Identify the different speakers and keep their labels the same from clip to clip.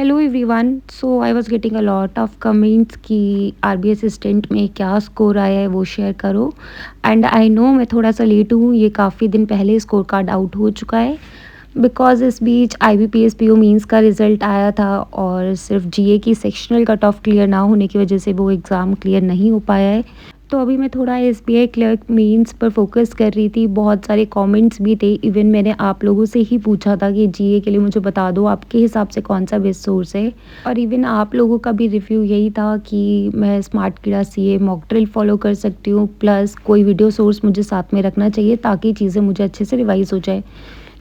Speaker 1: Hello everyone. So I was getting a lot of comments कि RB assistant में क्या score आया है वो शेयर करो। एंड आई नो मैं थोड़ा सा लेट हूँ, ये काफ़ी दिन पहले स्कोर कार्ड आउट हो चुका है बिकॉज इस बीच IBPS PO मींस का रिज़ल्ट आया था और सिर्फ जीए की सेक्शनल कट ऑफ क्लियर ना होने की वजह से वो एग्ज़ाम क्लियर नहीं हो पाया है। तो अभी मैं थोड़ा SBI क्लर्क मेंस पर फोकस कर रही थी। बहुत सारे कमेंट्स भी थे, इवन मैंने आप लोगों से ही पूछा था कि जीए के लिए मुझे बता दो आपके हिसाब से कौन सा बेस्ट सोर्स है। और इवन आप लोगों का भी रिव्यू यही था कि मैं स्मार्ट कीड़ा CA मॉक ड्रिल फॉलो कर सकती हूँ, प्लस कोई वीडियो सोर्स मुझे साथ में रखना चाहिए ताकि चीज़ें मुझे अच्छे से रिवाइज़ हो जाए।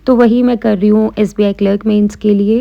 Speaker 1: तो वही मैं कर रही हूँ SBI क्लर्क मेंस के लिए।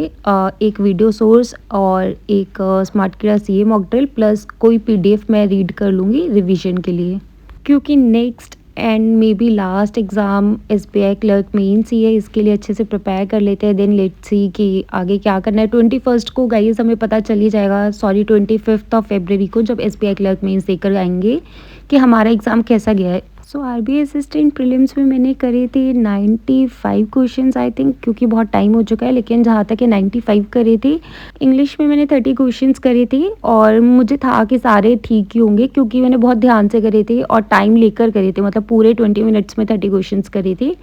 Speaker 1: एक वीडियो सोर्स और एक स्मार्ट कीड़ा CA मॉक ड्रिल प्लस कोई PDF मैं रीड कर लूँगी रिवीजन के लिए, क्योंकि next and maybe last exam SBI clerk mains ही है। इसके लिए अच्छे से प्रिपेयर कर लेते हैं, देन लेट्स सी कि आगे क्या करना है। 21 को गाइस हमें पता चल ही जाएगा, सॉरी 25 फरवरी को, जब SBI क्लर्क मेंस देकर आएंगे कि हमारा एग्ज़ाम कैसा गया है। सो आरबीआई असिस्टेंट प्रीलिम्स में मैंने करे थे 95 क्वेश्चंस आई थिंक, क्योंकि बहुत टाइम हो चुका है, लेकिन जहाँ तक है 95 करे थे। इंग्लिश में मैंने 30 क्वेश्चंस करे थे और मुझे था कि सारे ठीक ही होंगे क्योंकि मैंने बहुत ध्यान से करे थे और टाइम लेकर करे थे, मतलब पूरे 20 मिनट्स में 30 क्वेश्चंस करे थे।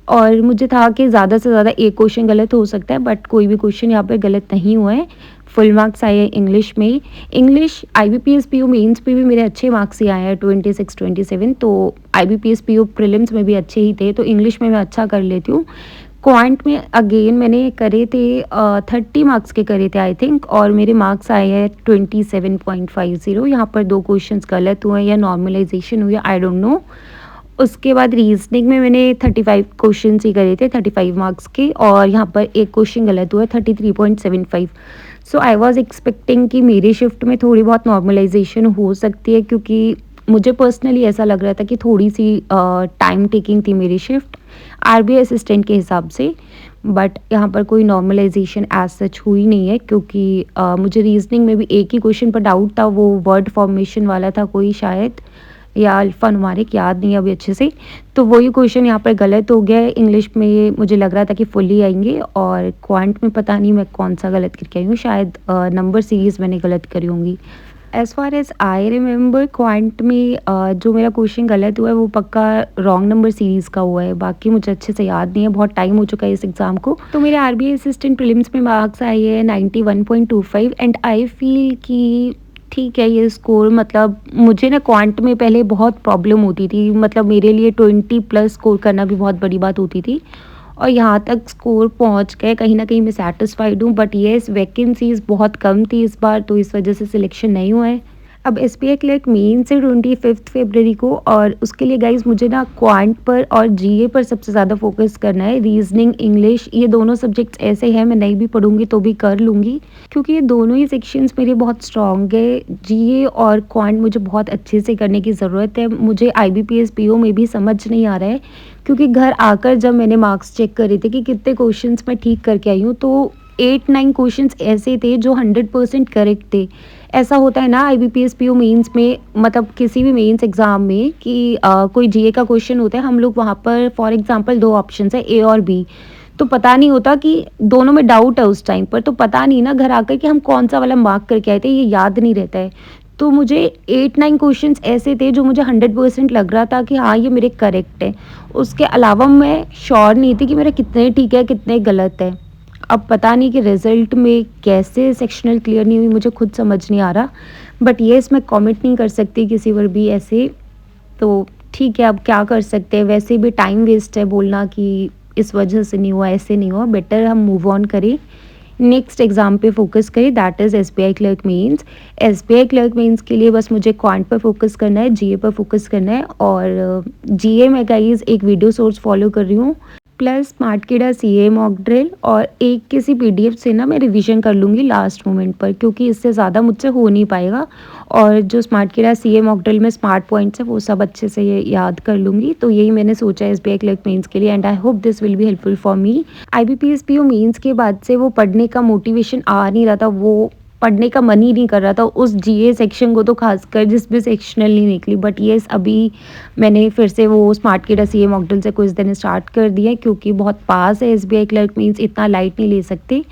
Speaker 1: और मुझे था कि ज़्यादा से ज़्यादा एक क्वेश्चन गलत हो सकता है, बट कोई भी क्वेश्चन यहाँ पर गलत नहीं हुआ है। फुल मार्क्स आए हैं इंग्लिश में। इंग्लिश IBPS PO मेंस पे भी मेरे अच्छे मार्क्स ही आए हैं, 26-27। तो IBPS PO प्रीलिम्स में भी अच्छे ही थे, तो इंग्लिश में मैं अच्छा कर लेती हूँ। क्वांट में अगेन मैंने करे थे 30 मार्क्स के करे थे आई थिंक, और मेरे मार्क्स आए हैं 27.50। यहाँ पर 2 क्वेश्चंस गलत हुए या नॉर्मलाइजेशन हुई, आई डोंट नो। उसके बाद रीजनिंग में मैंने 35 क्वेश्चन ही करे थे 35 मार्क्स के, और यहाँ पर एक क्वेश्चन गलत हुआ 33.75। सो आई वाज एक्सपेक्टिंग कि मेरी शिफ्ट में थोड़ी बहुत नॉर्मलाइजेशन हो सकती है, क्योंकि मुझे पर्सनली ऐसा लग रहा था कि थोड़ी सी टाइम टेकिंग थी मेरी शिफ्ट आरबीआई असिस्टेंट के हिसाब से। बट यहाँ पर कोई नॉर्मलाइजेशन एज सच हुई नहीं है, क्योंकि मुझे रीजनिंग में भी एक ही क्वेश्चन पर डाउट था, वो वर्ड फॉर्मेशन वाला था कोई शायद, या अल्फ़ा नुमारिक, याद नहीं अभी अच्छे से। तो वही क्वेश्चन यहाँ पर गलत हो गया है। इंग्लिश में मुझे लग रहा था कि फुल ही आएंगे, और क्वांट में पता नहीं मैं कौन सा गलत करके आई हूँ, शायद नंबर सीरीज़ मैंने गलत करी होंगी। As far as I remember quant में जो मेरा क्वेश्चन गलत हुआ है वो पक्का रॉन्ग नंबर सीरीज़ का हुआ है, बाकी मुझे अच्छे से याद नहीं है, बहुत टाइम हो चुका है इस एग्ज़ाम को। तो मेरे आरबीआई असिस्टेंट प्रीलिम्स में मार्क्स आए हैं 91.25, एंड आई फील कि ठीक है ये स्कोर। मतलब मुझे ना क्वांट में पहले बहुत प्रॉब्लम होती थी, मतलब मेरे लिए 20+ स्कोर करना भी बहुत बड़ी बात होती थी, और यहाँ तक स्कोर पहुँच गए, कहीं ना कहीं मैं सेटिस्फाइड हूँ। बट येस वैकेंसीज़ बहुत कम थी इस बार, तो इस वजह से सिलेक्शन नहीं हुआ है। अब SBI क्लर्क मेन से 25 फरवरी को, और उसके लिए गाइज मुझे ना क्वांट पर और जीए पर सबसे ज़्यादा फोकस करना है। रीजनिंग इंग्लिश ये दोनों सब्जेक्ट्स ऐसे हैं, मैं नहीं भी पढ़ूंगी तो भी कर लूँगी, क्योंकि ये दोनों ही सेक्शंस मेरे बहुत स्ट्रॉन्ग है। जीए और क्वांट मुझे बहुत अच्छे से करने की ज़रूरत है। मुझे IBPS PO में भी समझ नहीं आ रहा है, क्योंकि घर आकर जब मैंने मार्क्स चेक करे थे कि कितने क्वेश्चंस मैं ठीक करके आई हूँ, तो 8-9 क्वेश्चंस ऐसे थे जो 100% करेक्ट थे। ऐसा होता है ना IBPS PO मेंस में, मतलब किसी भी मेंस एग्ज़ाम में, कि कोई जीए का क्वेश्चन होता है, हम लोग वहाँ पर फॉर एग्जांपल 2 ऑप्शंस है A और B, तो पता नहीं होता कि दोनों में डाउट है उस टाइम पर, तो पता नहीं ना घर आकर कि हम कौन सा वाला मार्क करके आए थे, ये याद नहीं रहता है। तो मुझे 8-9 क्वेश्चंस ऐसे थे जो मुझे 100% लग रहा था कि हाँ ये मेरे करेक्ट है। उसके अलावा मैं श्योर नहीं थी कि मेरे कितने ठीक है कितने गलत है। अब पता नहीं कि रिज़ल्ट में कैसे सेक्शनल क्लियर नहीं हुई, मुझे खुद समझ नहीं आ रहा। बट ये इसमें कमेंट नहीं कर सकती किसी पर भी ऐसे, तो ठीक है अब क्या कर सकते हैं। वैसे भी टाइम वेस्ट है बोलना कि इस वजह से नहीं हुआ, ऐसे नहीं हुआ। बेटर हम मूव ऑन करें, नेक्स्ट एग्ज़ाम पे फोकस करें, that is SBI clerk mains. SBI clerk mains के लिए बस मुझे क्वांट पर फोकस करना है, जीए पर फोकस करना है, और जीए में गाइस एक वीडियो सोर्स फॉलो कर रही हूँ, प्लस स्मार्ट कीड़ा CA मॉक ड्रिल, और एक किसी PDF से ना मैं रिवीजन कर लूँगी लास्ट मोमेंट पर, क्योंकि इससे ज़्यादा मुझसे हो नहीं पाएगा। और जो स्मार्ट कीड़ा CA मॉक ड्रिल में स्मार्ट पॉइंट्स है वो सब अच्छे से ये याद कर लूँगी। तो यही मैंने सोचा है SBI क्लर्क मेंस के लिए, and I hope this will be helpful for me. IBPS PO mains के बाद से वो पढ़ने का मोटिवेशन आ नहीं रहा था, वो पढ़ने का मन ही नहीं कर रहा था उस जीए सेक्शन को, तो खासकर जिसमें सेक्शनल नहीं निकली। बट येस अभी मैंने फिर से वो स्मार्ट कीड़ा CA मॉक ड्रिल से कुछ दिन स्टार्ट कर दिया, क्योंकि बहुत पास है SBI क्लर्क मेंस, इतना लाइट नहीं ले सकते।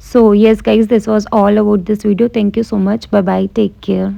Speaker 1: So yes guys, this was all about this video. Thank you so much. Bye bye. Take care.